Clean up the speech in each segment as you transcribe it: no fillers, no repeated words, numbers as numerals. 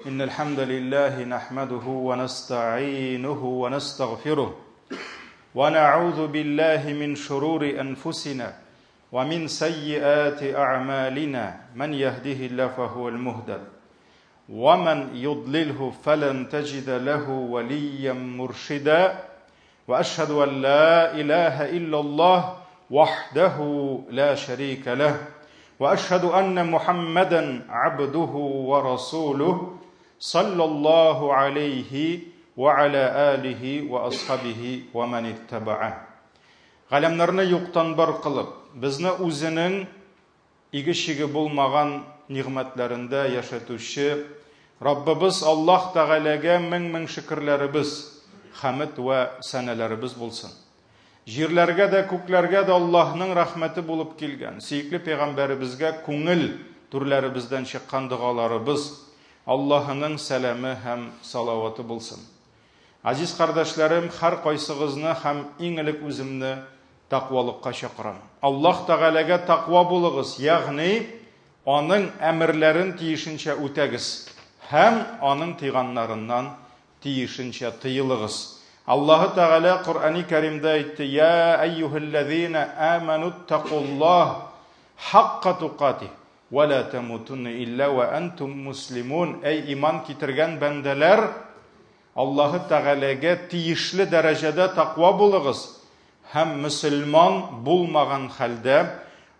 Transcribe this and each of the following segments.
إن الحمد لله نحمده ونستعينه ونستغفره ونعوذ بالله من شرور أنفسنا ومن سيئات أعمالنا من يهده الله فهو المهتد ومن يضلله فلن تجد له وليا مرشدا وأشهد أن لا إله إلا الله وحده لا شريك له وأشهد أن محمدا عبده ورسوله صلى الله عليه وعلى آله وأصحابه ومن اتبعه. Ғалемларны юқтан бар қылып, бізні өзінің игішігі болмаған нигъмәтләрендә яшатучы Раббыбыз Аллаһ Тәгаләгә мең шөкерләребез, хәмд вә сәнәләребез булсын. Җирләргә дә, күкләргә дә Аллаһның рәхмәте булып килгән. Сөйкле пәйгамбәребезгә күңел түрләребездән чыккан дугаларыбыз Аллаһның сәламе һәм салаваты булсын. Азиз кардәшләрем, һәр кайсыгызны һәм иң элек үземне тақвалыкка чакырам. Аллаһ Тәгаләгә тақва булыгыз, ягъни аның әмерләрен тиешенчә үтәгез һәм аның тыйганнарыннан тиешенчә тыелыгыз. Аллаһ Тәгалә Кур'ан-ы Кәримдә әйтте: "Я айюхаллазина аману тақуллаһ хаққа туқатih ва ла тамутунна илля ва антум муслимун." Эй иман китергән бәндәләр, Аллаһ Тәгаләгә тиешле дәрәҗәдә тақва булыгыз һәм мөселман булмаган хәлдә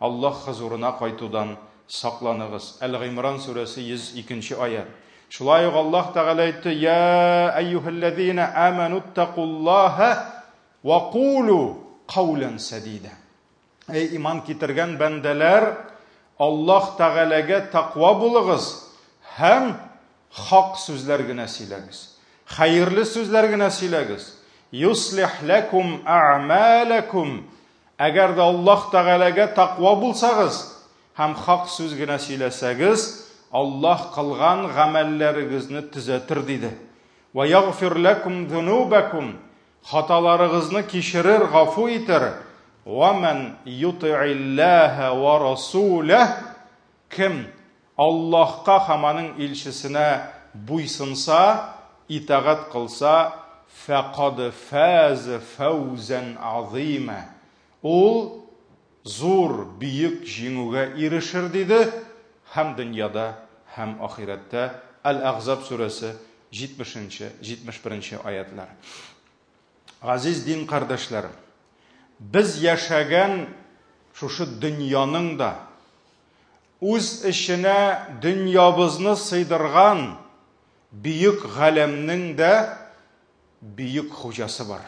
Аллаһ хузурына кайтудан сакланыгыз. Әл-Гимран сүрәсе 102-нче аят. Шулай ук Аллаһ Тәгалә әйтте: "Я айюхаллазина аману тақуллаһа ва қулу қаулан садида." Эй иман китергән бәндәләр, Аллаһ Тәгаләгә тақва булыгыз һәм хак сүзләр генә сөйләгез. Хәерле сүзләр генә сөйләгез. Юслих лакум аъмалакум. Әгәр дә Аллаһ Тәгаләгә тақва булсагыз һәм хак сүз генә сөйләсәгез, Аллаһ кылган гамәлләрегезне төзәтер диде. Ва ягфир лакум зунубакум. Хаталарыгызны кичерер, гафу итер. Ва ман юти'иллаһа ва расулах. Кем Аллаһка һәм аның илчесенә буйсынса, итагать кылса, фақад фаза фаузан азима. Ул зур, бийек җиңүгә ирешер диде. Һәм дөньяда, һәм ахиратта. Әл-Ахзаб сүрәсе 70-71 аятлар. Газиз дин кардәшләрем, без яшәгән шушы дөньяның да үз эченә дөньябызны сыйдырган бийек галәмнең дә бийек хуҗасы бар.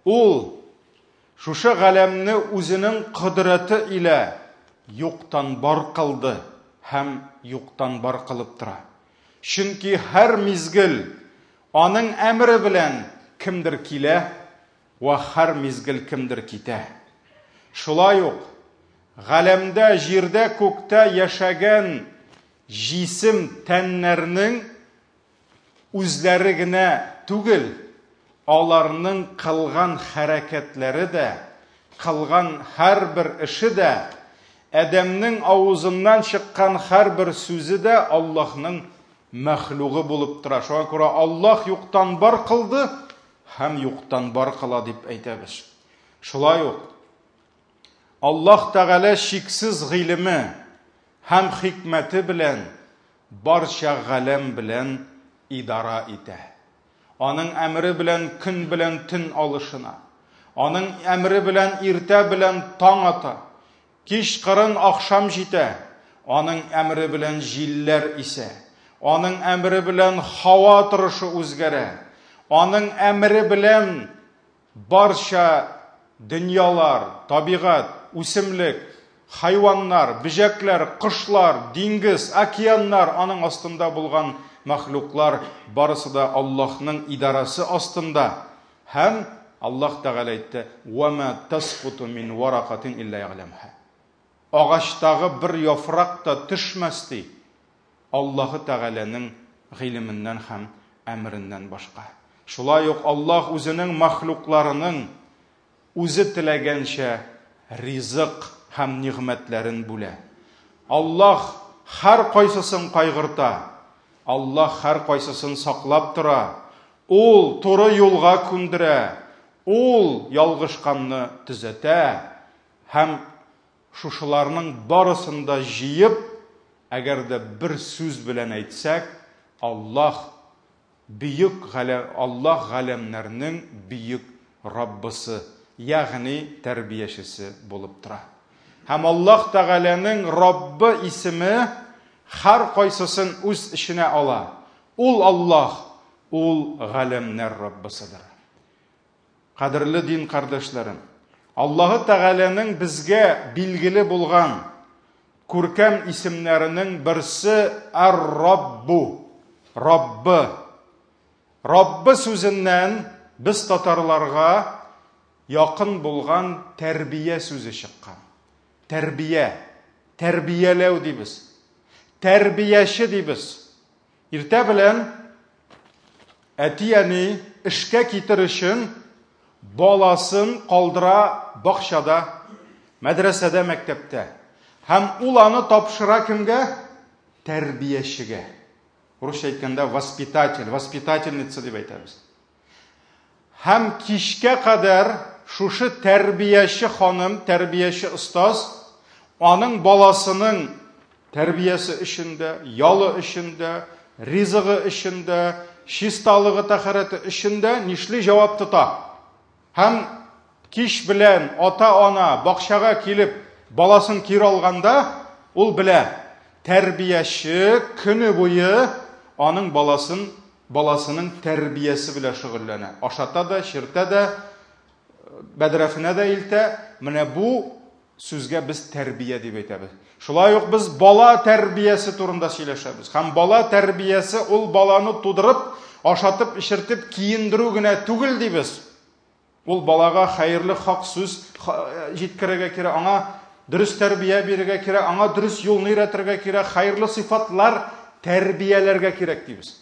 Ул шушы галәмне үзенең кыдраты илә юктан бар кылды һәм юктан бар кылып тора. Чөнки һәр мизгел аның әмре белән кемдер килә ва һәр мизгел кемдер китә. Шулай ук галәмдә, җирдә, күктә яшәгән җисем тәннәрнең үзләре генә түгел, аларның кылган хәрәкәтләре дә, кылган һәрбер эше дә, Әдәмнең авызыннан чыккан һәрбер сүзе дә Аллаһның мәхлугы булып тора. Шуңа күрә Аллаһ юктан бар кылды һәм юктан бар кыла дип әйтәбез. Шулай ук Аллаһ Тәгалә шиксез гыйлеме һәм хикмәте белән барча галәм белән идара итә. Аның әмре белән көн белән төн алышына, аның әмре белән иртә белән таң ата, кич кырын акшам җитә, аның әмре белән җилләр исә, аның әмре белән һава торышы үзгәрә, аның әмре белән барча дөньялар, табигать, үсемлек, хайваннар, бөҗәкләр, кошлар, диңгез, океаннар, аның астында булган мәхлуклар барысы да Аллаһның идарасы астында. Һәм Аллаһ Тәгалә әйтте: "Ва ма тасқуту мин варaqatin илля я'ламha." Агачтагы бер яфрак та төшмәс ди Аллаһ Тәгаләнең гыйлеменнән һәм әмреннән башка. Шулай ук Аллаһ үзенең мәхлукларының үзе теләгәнчә ризык һәм нигъмәтләрен бүлә. Аллаһ һәр кайсысын кайгырта, Аллах һәр кайсысын саклап тора. Ул туры юлга күндерә. Ул ялгышканны төзәтә. Һәм шушыларның барысын да җыеп, әгәр дә бер сүз белән әйтсәк, Аллах галәмнәрнең бөек Раббысы, ягъни тәрбиячесе булып тора. Һәм Аллах Тәгаләнең Раббы исеме һәр кайсысын үз эченә ала. Ул Аллах, ул галәмнәр Раббысыдыр. Кадерле дин кардәшләрем, Аллаһы Тәгаләнең безгә билгеле булган күркәм исемнәренең берсе Ар-Раббу, Раббы. Раббы сүзеннән без татарларга якын булган тәрбия сүзе чыккан. Тәрбия, тәрбияләү дибез. Тәрбияче дибез. Иртә белән әти-әни эшкә китер өчен баласын калдыра бакчада, мәдрәсәдә, мәктәптә. Һәм ул аны тапшыра кемгә? Тәрбиячегә. Русча әйткәндә воспитатель, воспитательница дип әйтәбез. Һәм кичкә кадәр шушы тәрбияче ханым, тәрбияче остаз аның баласының тәрбиясе эшендә, ялы эшендә, ризыгы эшендә, чисталыгы, тәһарәте эшендә нишли җавап тота. Һәм кич белән ата-ана бакчага килеп баласын кире алганда, ул белә, тәрбияче көне буе аның баласының тәрбиясе белән шөгыльләнә. Ашата да, чиртә дә, бәдрәфенә дә илтә. Менә бу сүзгә без тәрбия дип әйтәбез. Шулай ук без бала тәрбиясе турында сөйләшәбез. Һәм бала тәрбиясе ул баланы тудырып, ашатып, ишертеп киендерү генә түгел дибез. Ул балага хәерле хак сүз җиткерергә кирәк, аңа дөрес тәрбия бирергә кирәк, аңа дөрес юлны өйрәтергә кирәк, хәерле сыйфатлар тәрбияләргә кирәк дибез.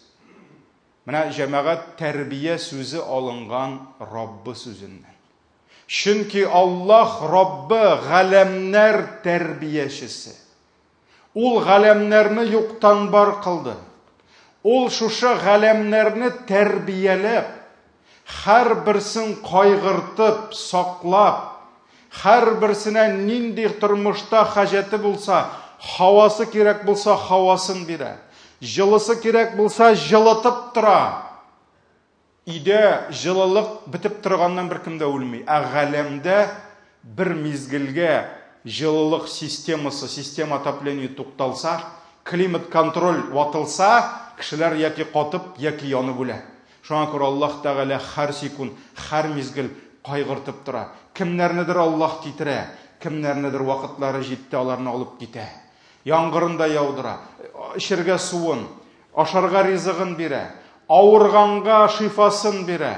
Менә җәмәгать тәрбия сүзе алынган Раббы сүзеннән. Чөнки Аллах Раббы галәмнәр тәрбиячесе. Ул галәмнәрне юктан бар кылды. Ул шушы галәмнәрне тәрбияләп, һәр берсен кайгыртып, саклап, һәр берсенә нинди тормышта хаҗәте булса, һавасы кирәк булса, һавасын бирә. Җылысы кирәк булса, җылытып тора. Идә җылылык битеп торганнан беркем дә үлми. Галәмдә бер мизгелгә җылылык системасы, система отопления тукталса, климат контроль ватылса, кешеләр яки катып, яки янып үлә. Шуңа күрә Аллаһ Тәгалә һәр секунд, һәр мизгел кайгыртып тора. Кемнәрнедер Аллаһ китерә, кемнәрнедер вакытлары җитте, аларны алып китә. Яңгырын да яудыра, эчәргә суын, ашарга ризыгын бирә, авырганга шифасын бирә,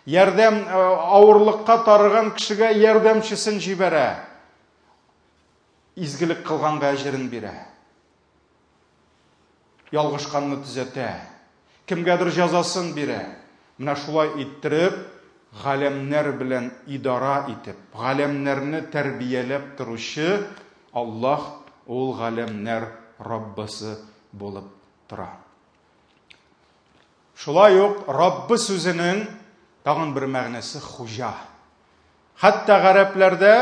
ярдәм авырлыкка тарыган кешегә ярдәмчесен җибәрә, изгелек кылганга әҗерен бирә, ялгышканны төзәтә, кемгәдер җәзасын бирә. Менә шулай иттереп, галәмнәр белән идара итеп, галәмнәрне тәрбияләп торучы Аллаһ ул галәмнәр Раббысы булып тора. Шулай ук Раббы сүзенең тагын бер мәгънәсе хуҗа. Хәтта гарәпләрдә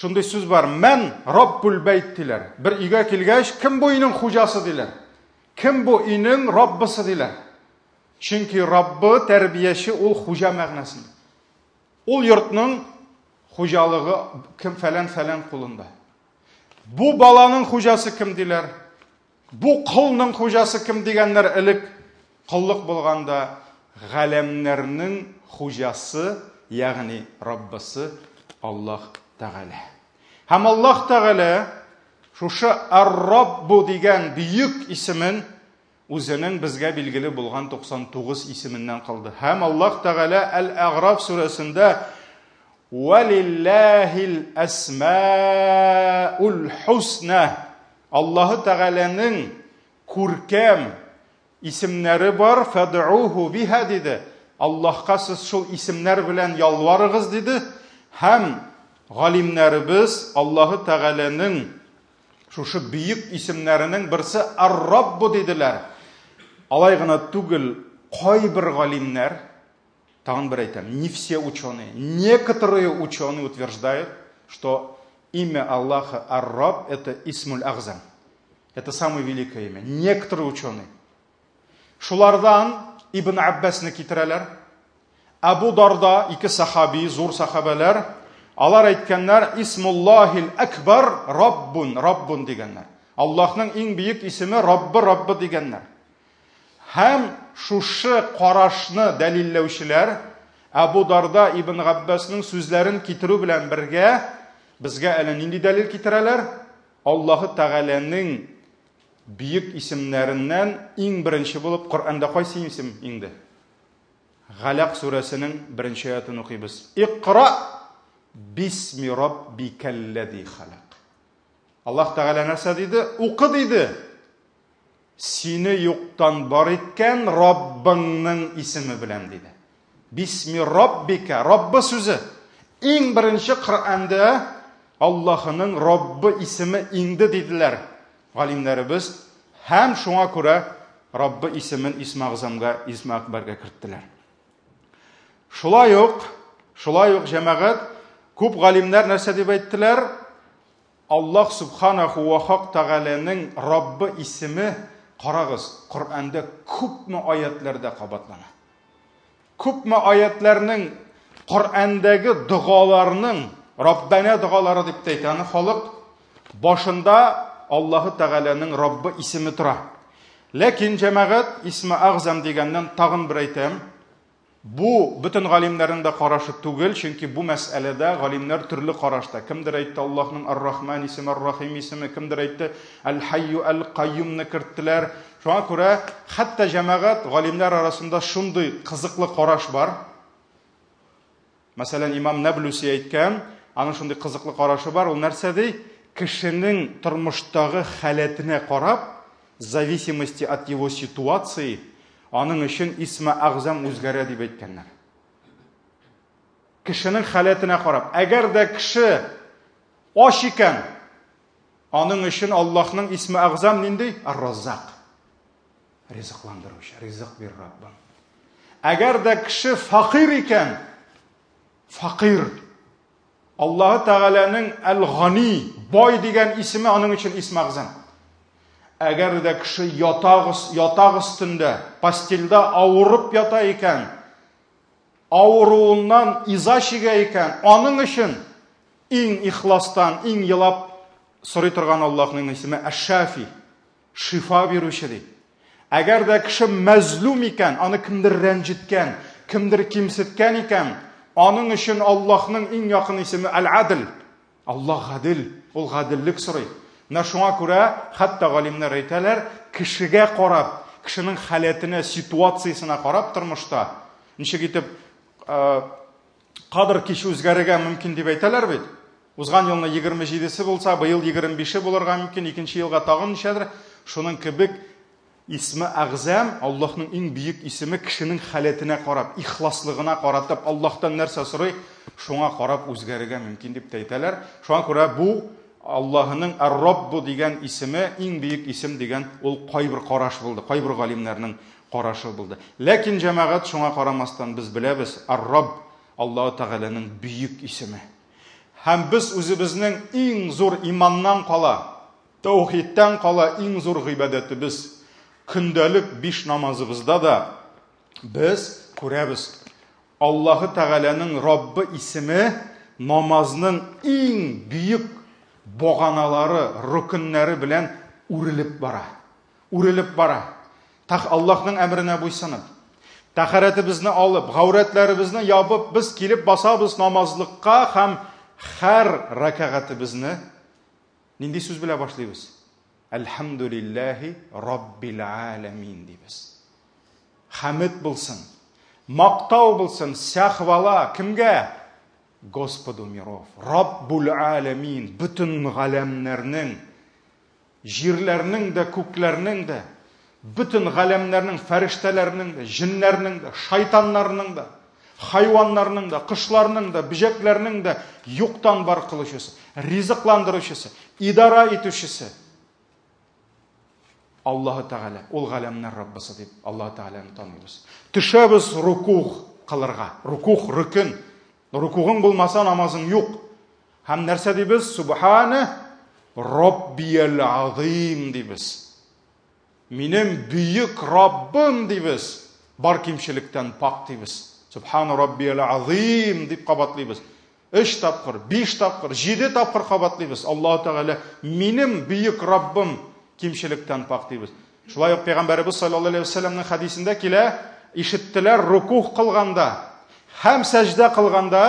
шундый сүз бар: "Мен Раббул бәйт" диләр. Бер өйгә килгәч, кем бу өйнең хуҗасы диләр. Кем бу өйнең Раббысы диләр. Чөнки Раббы тәрбияче ул хуҗа мәгънәсендә. Ул йортның хуҗалыгы кем фәлән кулында. Бу баланың хуҗасы кем диләр? Бу кылның хуҗасы кем дигәннәр элек кыллык булганда галәмнәрнең хуҗасы, ягъни Раббысы Аллаһ Тәгалә. Һәм Аллаһ Тәгалә шушы Ар-Раббу дигән бөек исемен үзенең безгә билгеле булган 99 исеменнән кылды. Һәм Аллаһ Тәгалә Әл-Әгъраф сүрәсендә "Валиллаһил асмаул хусна" Аллаһы Тәгаләнең күркәм исемнәре бар, "Фад'уху биха" диде. Аллаһка сез шул исемнәр белән ялварыгыз диде. Һәм галимнәребез Аллаһы Тәгаләнең шушы бөек исемнәренең берсе Ар-Раббу диделәр. Алай гына түгел, кайбер галимнәр, тагын бер әйтәм, не все ученые, некоторые ученые утверждают, что имя Аллаха Ар-Рабб это Исмуль Агзам. Это самое великое имя. Некоторые ученые. Шулардан Ибн Аббасны китерәләр. Абу Дарда, ике сахаби, зур сахабалар, алар әйткәннәр, Исмуллахил Акбар Раббун дигәннәр. Аллаһның иң бөек исеме Раббы дигәннәр. Һәм шушы карашны дәлилләүчеләр Абу Дарда Ибн Аббасның сүзләрен китерү белән бергә безгә әле нинди дәлил китерәләр? Аллаһы Тәгаләнең бөек исемнәреннән иң беренче булып Коръәндә кайсы исем инде? Галак сүрәсенең 1-нче аятын укыйбыз. Иқра бисми раббикаллази халак. Аллаһ Тәгалә нәрсә диде? Укы диде. Сине юктан бар иткән Раббыңның исеме белән диде. Бисми раббика, Раббы сүзе. Иң беренче Коръәндә Аллаһның Раббы исеме инде диделәр галимнәребез, һәм шуңа күрә Раббы исемен Исме Агзамга, Исме Акбарга керттеләр. Шулай ук җәмәгать, күп галимнәр нәрсә дип әйттеләр? Аллаһ Субханаху ва Тәгаләнең Раббы исеме, карагыз, Коръәндә күпме аятларда кабатлана. Күпме аятларның Коръәндәге дугаларның Раббана дугалары дип әйтәне халык башында Аллаһы Тәгаләнең Раббы исеме тора. Ләкин җәмәгать Исме Агзам дигәннән тагын бер әйтәм, бу бөтен галимнәрнең дә карашы түгел, чөнки бу мәсьәләдә галимнәр төрле карашта. Кемдер әйтте Аллаһның Ар-Рахман исеме, Ар-Рахим исеме, кемдер әйтте Әл-Хайю, Әл-Кайюмны керттеләр. Шуңа күрә хәтта җәмәгать галимнәр арасында шундый кызыклы караш бар. Мәсәлән, Имам Наблуси әйткән, аның шундый кызыклы карашы бар. Ул нәрсә ди? Кешенең тормыштагы халәтенә карап, в зависимости от его ситуации, аның өчен Исме Агзам үзгәрә дип әйткәннәр. Кешенең халәтенә карап, әгәр дә кеше аш икән, аның өчен Аллаһның Исме Агзам нинди? Ар-Раззак. Ризыкландыручы, ризык бир Раббым. Әгәр дә кеше фақир икән, фақир. Аллаһы Тәгаләнең Әл-Гани, бай дигән исеме аның өчен Исме Агзам. Әгәр дә кеше ятак өстендә, постельдә авырып ята икән, авыруыннан иза чигә икән, аның өчен иң ихластан, иң елап сорый торган Аллаһның исеме Әш-Шафи, шифа бирүче ди. Әгәр дә кеше мәзлум икән, аны кемдер рәнҗеткән, кемдер кимсеткән икән, аның өчен Аллаһның иң якын исеме Әл-Адл. Аллаһ гадил, ул гадиллек сорый. Шуңа күрә хәтта галимнәр әйтәләр, кешегә карап, кешенең халәтенә, ситуациясенә карап тормышта, ничек итеп кадр кич үзгәрергә мөмкин дип әйтәләр бит. Узган елны 27-се булса, быел 25-е булырга мөмкин, икенче елга тагын ничәдер. Шуның кебек Исме Агзам, Аллаһның иң бөек исеме, кешенең халәтенә карап, ихласлыгына каратып, Аллаһтан нәрсә сорый, шуңа карап үзгәрергә мөмкин дип әйтәләр. Шуңа күрә бу Аллаһның Ар-Раббу дигән исеме, иң бөек исем дигән, ул кайбер караш булды, кайбер галимнәрнең карашы булды. Ләкин җәмәгать шуңа карамастан без беләбез, Ар-Рабб Аллаһ Тәгаләнең бөек исеме. Һәм без үзебезнең иң зур иманнан кала, тәүхидтән кала иң зур гыйбадәтебез, көндәлек 5 намазыбызда да без күрәбез. Аллаһы Тәгаләнең Раббы исеме намазның иң бөек боганалары, рукыннары белән үрелеп бара. Аллаһның әмренә буйсынып, тәһарәтебезне алып, гаурәтләребезне ябып, без килеп басабыз намазлыкка һәм һәр ракагатыбызны нинди сүз белән башлыйбыз? Әлхәмдүлиллаһи Раббил аламин дибез. Хәмид булсын, мактау булсын, сәхвала кемгә? Господу миров, Раббул аламин, bütün галәмнәрнең, җирләрнең дә, күкләрнең дә, bütün галәмнәрнең, фәрештәләрнең дә, җиннәрнең дә, шайтаннарның да, хайваннарның да, кышларның да, бөҗәкләрнең дә юктан бар кылучысы, ризыкландыручысы, идара итүчесе. Аллаһы Тәгалә, ул галәмнәр Раббысы дип Аллаһы Тәгаләне таныйбыз. Төшәбез рукух кылырга. Рукух рөкүн. Рукугың булмаса намазың юк. Һәм нәрсә дибез? Субхана Раббиял азим дибез. Минем бүйек Раббым дибез. Бар кимчелектән пак дибез. Субхана Раббиял азим дип кабатлыйбыз. 3 тапкыр, 5 тапкыр, 7 тапкыр кабатлыйбыз. Аллаһу Тәгалә, минем бүйек Раббым кимчелектән пак дибез. Шулай ук Пәйгамбәрбез саллаллаһу алейхи ва саллямның хадисендә килә, ишеттеләр рукух кылганда һәм сәҗдә кылганда,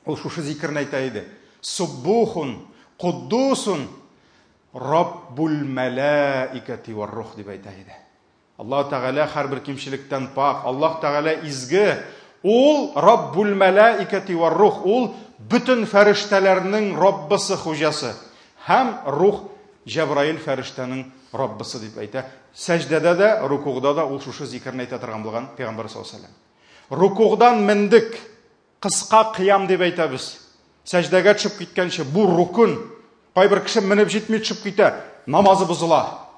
ул шушы зикерне әйтә иде. Суббухун, Куддусун, Раббул мәлаикати ва рух дип әйтә иде. Аллаһу Тәгалә һәрбер кимчелектән пак, Аллаһ Тәгалә изге. Ул Раббул мәлаикати ва рух, ул бүтән фәрештәләрнең Раббысы, хуҗасы. Һәм рух Җәбраил фәрештәнең Раббысы дип әйтә. Сәҗдәдә дә, рукугда да ул шушы зикерне әйтә торган булган Пәйгамбәр саллаллаһу алейхи ва саллям. Рукугдан мендек, кыска кыям дип әйтәбез. Сәҗдәгә төшеп киткәнче бу рукун. Кайбер кеше менеп җитми төшеп китә, намазы бозыла.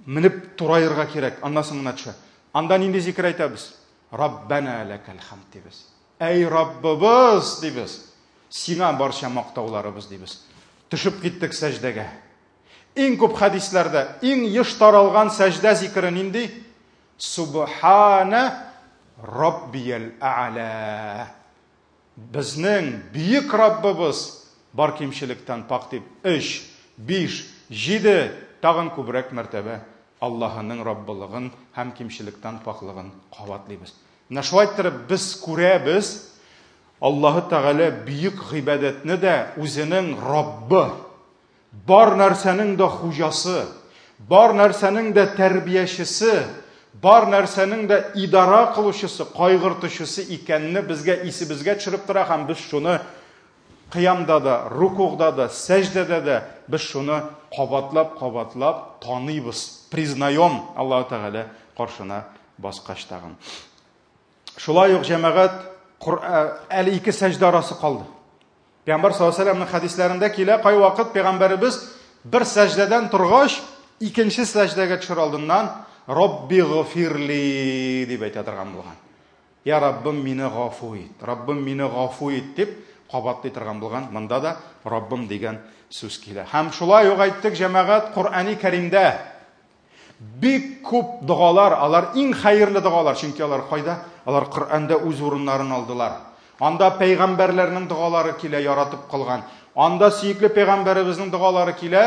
Менеп турайырга кирәк, аннан соң гына төшә. Анда нинди зикер әйтәбез? Раббана лакал хамд дибез. Әй Раббыбыз дибез. Сиңа барча мактауларыбыз дибез. Төшеп киттек сәҗдәгә. Иң күп хадисләрдә, иң еш таралган сәҗдә зикере нинди? Субхана Раббиял а'ла. Безнең бүйек Раббыбыз бар кимчелектән пак дип 3, 5, 7 тагын күбрәк мәртәбә Аллаһының Раббылыгын һәм кимчелектән паклыгын кабатлыйбыз. Менә шулай итеп без күрәбез, Аллаһы Тәгалә бүйек гыйбадәтне дә үзенең Раббы, бар нәрсәнең дә хуҗасы, бар нәрсәнең дә тәрбиячесе, бар нәрсәнең дә идара кылучысы, кайгыртучысы икәнне безгә исебезгә төшереп тора һәм без шуны кыямда да, рукугда да, сәҗдәдә дә без шуны кабатлап таныйбыз. Признаем Аллаһу Тәгалә каршына баскач тагын. Шулай ук җәмәгать әле 2 сәҗдә арасы калды. Пәйгамбәр саллаллаһу алейхи ва саллямның хадисләрендә килә, кай вакыт Пәйгамбәрбез бер сәҗдәдән торгач, икенче сәҗдәгә төшер алдыннан Рабби гфирли дип әйтә торган булган. Я Раббым мине гафу ит, Раббым мине гафу ит дип кабатлый торган булган. Монда да Раббым дигән сүз килә. Һәм шулай ук әйттек, җәмәгать Куръани Кәримдә бик күп дугалар, алар иң хәерле дугалар, чөнки алар кайда? Алар Коръәндә үз урыннарын алдылар. Анда пәйгамбәрләрнең дугалары килә, яратып кылган. Анда сөекле пәйгамбәребезнең дугалары килә,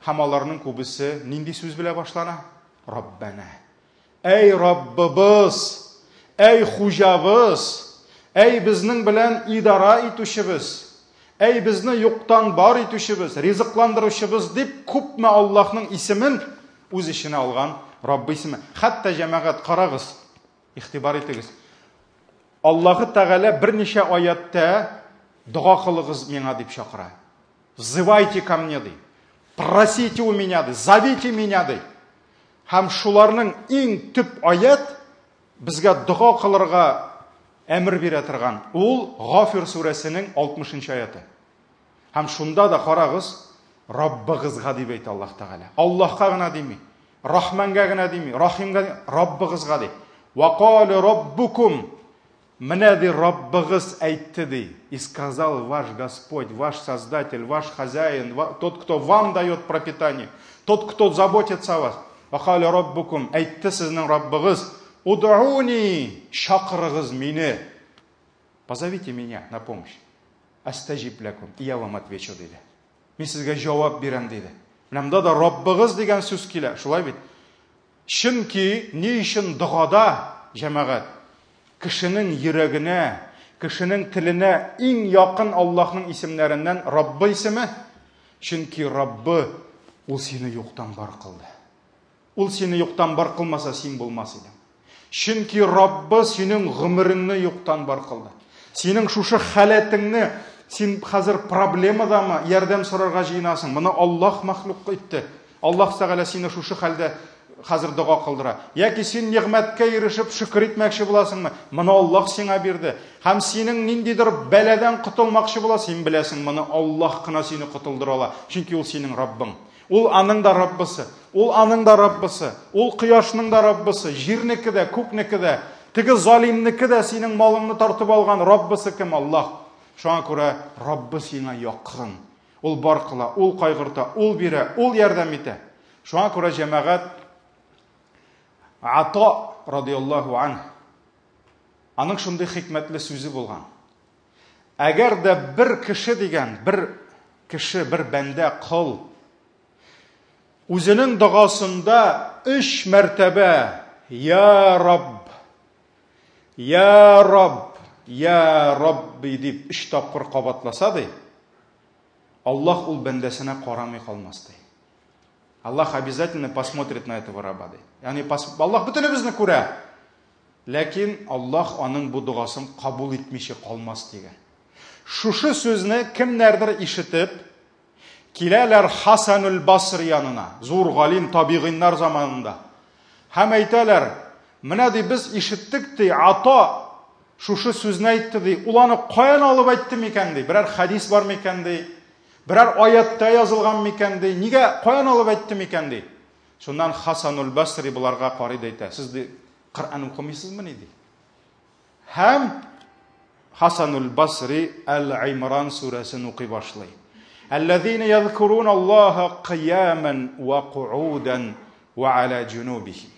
һәм аларның күбесе нинди сүз белә башлана? Раббана. Әй Раббыбыз, әй хуҗабыз, әй безнең белән идара итүчебез, әй безне юктан бар итүчебез, ризыкландыручыбыз дип күпме Аллаһның исемен үз иченә алган Раббы исеме. Хәтта җәмәгать карагыз, ихтибар итегез. Аллаһы Тәгалә берничә аятта дуга кылыгыз миңа дип чакыра. Взывайте ко мне ди. Просите у меня ди, зовите меня ди. Һәм шуларның иң төп аят безгә дуга кылырга әмер бирә торган. Ул Гафир сүрәсенең 60-нчы аяты. Һәм шунда да карагыз, Раббыгызга дип әйтә Аллаһ Тәгалә. Аллаһка гына дими, Рахманга гына дими, Рахимга, Раббыгызга ди. Ва қала Раббукум. Менә ди Раббыгыз әйтте ди. И сказал ваш Господь, ваш Создатель, ваш хозяин, тот, кто вам дает пропитание, тот, кто заботится о вас. Ва қала Раббукум. Әйтте сезнең Раббыгыз, уд'уни, шакырыгыз мине. Позовите меня на помощь. Астажиб лакум. И я вам отвечу диде. Мен сезгә җавап бирәм диде. Менә да Раббыгыз дигән сүз килә. Шулай бит. Чөнки ни өчен дугада җәмәгать кешенең йөрәгенә, кешенең теленә иң якын Аллаһның исемнәреннән Раббы исеме? Чөнки Раббы ул сине юктан бар кылды. Ул сине юктан бар кылмаса син булмас идең. Чөнки Раббы синең гомереңне юктан бар кылды. Синең шушы халәтеңне, син хәзер проблемадамы, ярдәм сорарга җыенасың. Моны Аллаһ мәхлук итте. Аллаһ Тәгалә сине шушы хәлдә хәзер дуга кылдыра. Яки син нигъмәткә ирешеп шөкр итмәкче буласыңмы? Моны Аллаһ сиңа бирде. Һәм синең ниндидер бәладән котылмакчы буласың, син беләсең, моны Аллаһ кына сине котылдыра ала. Чөнки ул синең Раббың. Ул аның да Раббысы, ул аның да Раббысы, ул кояшның да Раббысы, җирнеке дә, күкнеке дә, теге залимнеке дә синең малыңны тартып алган Раббысы кем? Аллаһ. Шуңа күрә Раббы сиңа якын. Ул бар кыла, ул кайгырта, ул бирә, ул ярдәм итә. Шуңа күрә җәмәгать Ата радиллаһу анһ аның шундый хикмәтле сүзе булган. Әгәр дә бер кеше дигән, бер кеше, бер бәндә, кыл үзенең дуасында 3 мәртәбә Я Рабб, Я Рабб, Я Рабби дип 3 тапкыр кабатласа ди, Аллаһ ул бәндәсенә карамый калмас ди. Аллаһ обязательно посмотрит на этого раба ди. Ягъни Аллаһ бөтенебезне күрә. Ләкин Аллаһ аның бу дуасын кабул итмичә калмас дигән. Шушы сүзне кемнәрдер ишетеп, киләләр Хасанул Басри янына, зур галим табигыннар заманында. Һәм әйтәләр, менә ди без ишеттек ди, Ата шушы сүзне әйтте ди, ул аны каян алып әйтте микән ди? Берәр хадис бар микән ди? Берәр аятта язылган микән ди? Нигә каян алып әйтте микән ди? Шуннан Хасанул Басри буларга карый әйтә. Сез ди Коръан укымыйсызмы ди? Һәм Хасанул Басри Әл-Имран сүрәсен укый башлый. Аллазина язкурун Аллаһа қияман ва куудан ва ала джунубихим.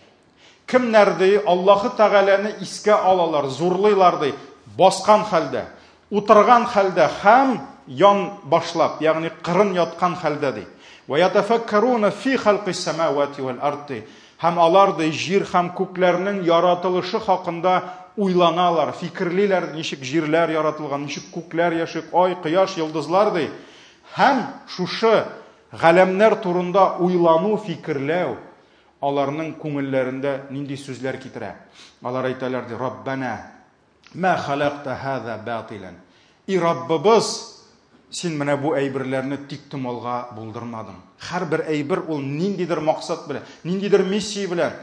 Кемнәр ди Аллаһы Тәгаләне искә алалар, зурлыйлар ди, баскан хәлдә, утырган хәлдә һәм ян башлап, ягъни кырын яткан хәлдә ди. Ва ятафаккаруна фи халқис самавати вал арди. Һәм алар ди җир һәм күкләрнең яратылышы хакында уйланалар, фикерлиләр, ничек җирләр яратылган, ничек күкләр яшик, ай, кояш, йолдызлар ди. Һәм шушы галәмнәр турында уйлану, фикерләү аларның күңелләрендә нинди сүзләр китерә. Алар әйтәләр ди, Раббана ма халакта хаза батилан. И Раббыбыз, син менә бу әйберләрне тиктомалга булдырмадың. Һәрбер әйбер ул ниндидер максат белән, ниндидер миссия белән.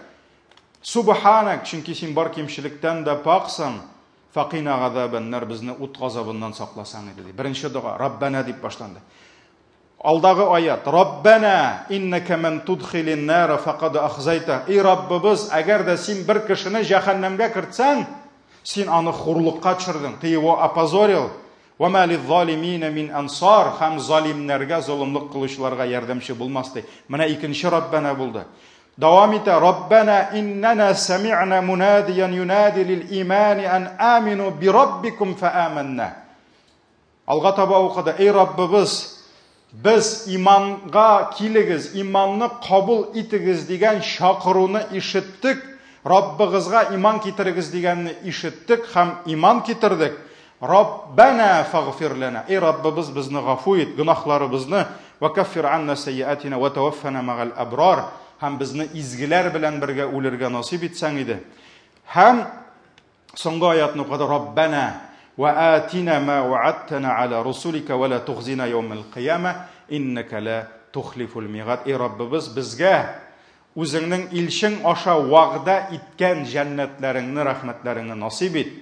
Субханак, чөнки син бар кимчелектән дә паксың. Фақина газабаннар, безне ут газабыннан сакласаң иде. Беренче дуа Раббана дип башланды. Алдагы аят Раббана иннaka man tudkhilin nar faqad akhzayta. И Раббыбыз, әгәр дә син бер кешене җәһәннәмгә кертсәң, син аны хурлыкка төшердең. Ты его опозорил. Ва ма лиз-залимина мин ансар. Һәм залимнәргә, зулымлык кылучыларга ярдәмче булмас ди. Менә икенче Раббана булды. Дәвам итә. Раббана иннана сami'na munadiyan yunadi lil-imani an aminu bi rabbikum fa amanna. Алга таба укыды. Эй Раббыбыз, biz imanга килегез, иманны кабул итегез дигән чакыруны ишеттек. Раббыгызга иман китерегез дигәнне ишеттек һәм иман китердек. Раббана фагфир лана. Эй Раббыбыз, безне гафу ит, гынахларыбызны, ва каффир анна сайyiatina ва таваффана магал абрар. Һәм безне изгеләр белән бергә үлергә насип итсәң иде. Һәм соңгы аятны укыды. Раббана ва атина ма вa'adtana ala rusulika ва ла тухзина yawmal qiyamah innaka la tukhliful mi'ad. Эй Раббыбыз, безгә үзеңнең илчең аша вагъда иткән җәннәтләреңне, рәхмәтләреңне насип ит.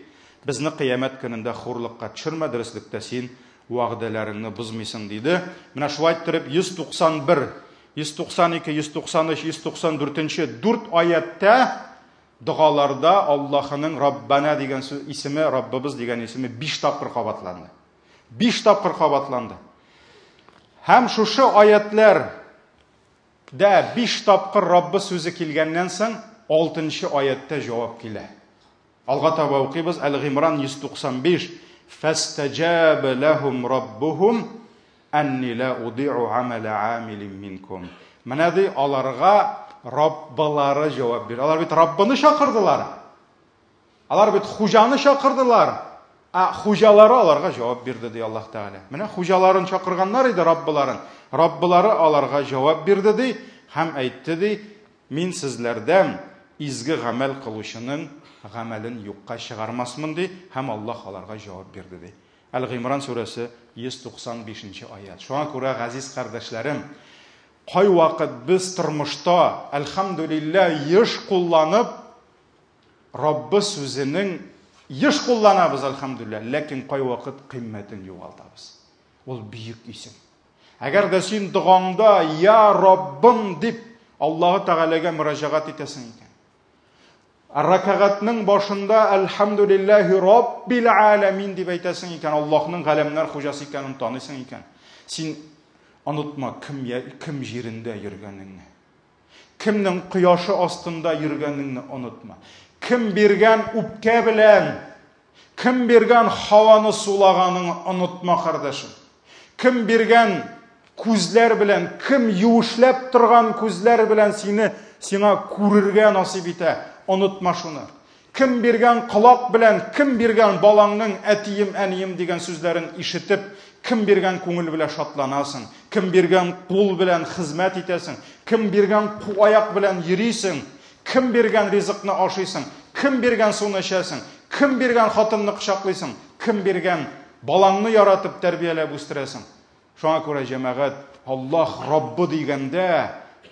Безне кыямәт көнендә хурлыкка төшермә, дөреслектә син вагъдаларыңны бузмыйсың диде. Менә шулай торып 191, 192, 193, 194-нче 4 аятта дуаларда Аллаһның Раббана дигән исеме, Раббыбыз дигән исеме 5 тапкыр кабатланды. 5 тапкыр кабатланды. Һәм шушы аятлар да 5 тапкыр Раббы сүзе килгәннән соң 6-нчы аятта җавап килә. Алга таба укыйбыз. Әл-Гимран 195. Фастаҗаба лахум раббухум анни ла уди'у амала амилин минкум. Менә ди аларга Раббылары җавап бир. Алар бит Раббыны чакырдылар. Алар бит хуҗаны чакырдылар. Хуҗалары аларга җавап бирде ди Аллаһ Тәгалә. Менә хуҗаларын чакырганнар иде Раббыларын. Раббылары аларга җавап бирде ди һәм әйтте ди, мин сезләрдән изге гамәл кылучының гамәлен юкка чыгармасмын ди һәм Аллаһ аларга җавап бирде ди. Әл-Гимран сүрәсе 195-нче аят. Шуңа күрә, газиз кардәшләрем, кай вакыт без тормышта, әлхәмдүлилләһ, еш кулланып, Раббы сүзенең еш кулланабыз, әлхәмдүлилләһ, ләкин кай вакыт кыйммәтен югалтабыз. Ул бийек исем. Әгәр дә син догаңда я Раббым дип Аллаһы Тәгаләгә мөрәҗәгать итәсең икән. Ракагатның башында Әлхәмдүлиллаһи Раббил аламин дип әйтәсең икән, Аллаһның галәмнәр хуҗасы икәнен танысың икән. Син онытма кем җирендә йөргәнеңне. Кемнең кояшы астында йөргәнеңне онытма. Кем биргән үпкә белән, кем биргән һаваны сулаганыңны онытма, кардәшем. Кем биргән күзләр белән, кем юышлап торган күзләр белән сиңа күрергә насип итә, онытма шуны. Кем биргән колак белән, кем биргән балаңның әтием, әнием дигән сүзләрен ишетеп, кем биргән күңел белән шатланасың, кем биргән кул белән хезмәт итәсең, кем биргән аяк белән йөрисең, кем биргән ризыкны ашыйсың, кем биргән суны эчәсең, кем биргән хатынны кочаклыйсың, кем биргән балаңны яратып тәрбияләп үстерәсең. Шуңа күрә җәмәгать, Аллаһ Раббы дигәндә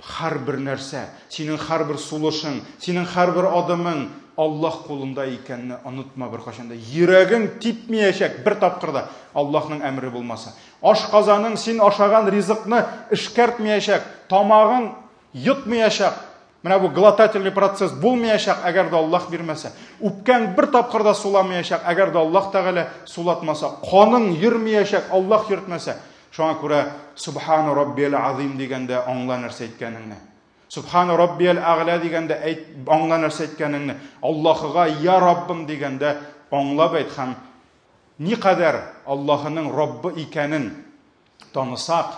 һәрбер нәрсә, синең һәрбер сулышың, синең һәрбер адымың Аллаһ кулында икәнне онытма беркайчанда. Йөрәгең типмәячәк бер тапкырда, Аллаһның әмре булмаса. Ашказаның син ашаган ризыкны эшкәртмәячәк, тамагың йотмаячак. Менә бу глотательный процесс булмаячак, әгәр дә Аллаһ бирмәсә. Үпкәң бер тапкырда суламаячак, әгәр дә Аллаһ Тәгалә сулатмаса. Каның йөрмәячәк, Аллаһ йөртмәсә. Шуңа күрә Субхана Раббил Азим дигәндә аңла нәрсә әйткәнеңне. Субхана Раббил А'ла дигәндә аңла нәрсә әйткәнеңне. Аллаһыга я Раббым дигәндә аңлап әйт һәм никадәр Аллаһының Раббы икәнен танысак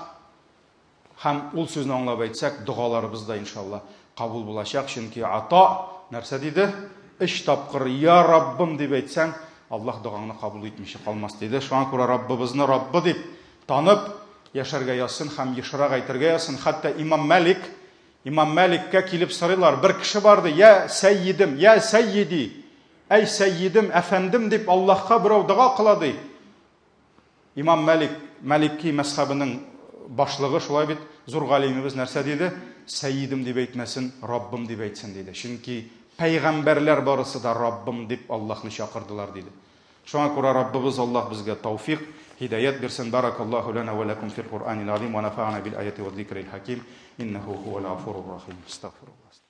һәм ул сүзне аңлап әйтсәк, дугаларыбыз да иншалла кабул булачак. Чөнки ата нәрсә диде? 3 тапкыр я Раббым дип әйтсәң, Аллаһ дугаңны кабул итмичә калмас диде. Шуңа күрә Раббыбызны Раббы дип танып яшәргә ясын һәм ешрак әйтергә ясын. Хәтта Имам Мәликкә килеп сорыйлар. Бер кеше барды, я сәйидим, я сәйиди. Әй сәйидим, әфәндем дип Аллаһка берәү дуга кылады. Имам Мәликки мәзһәбенең башлыгы шулай бит, зур галимебез нәрсә диде? Сәйидим дип әйтмәсен, Раббым дип әйтсен диде. Чөнки пәйгамбәрләр барысы да Раббым дип Аллаһны чакырдылар диде. Шуңа күрә Раббыбыз Аллаһ безгә тауфик, هدايات برسن بارك الله لنا ولكم في القرآن العظيم ونفعنا بالآيات والذكر الحكيم إنه هو الغفور الرحيم استغفر الله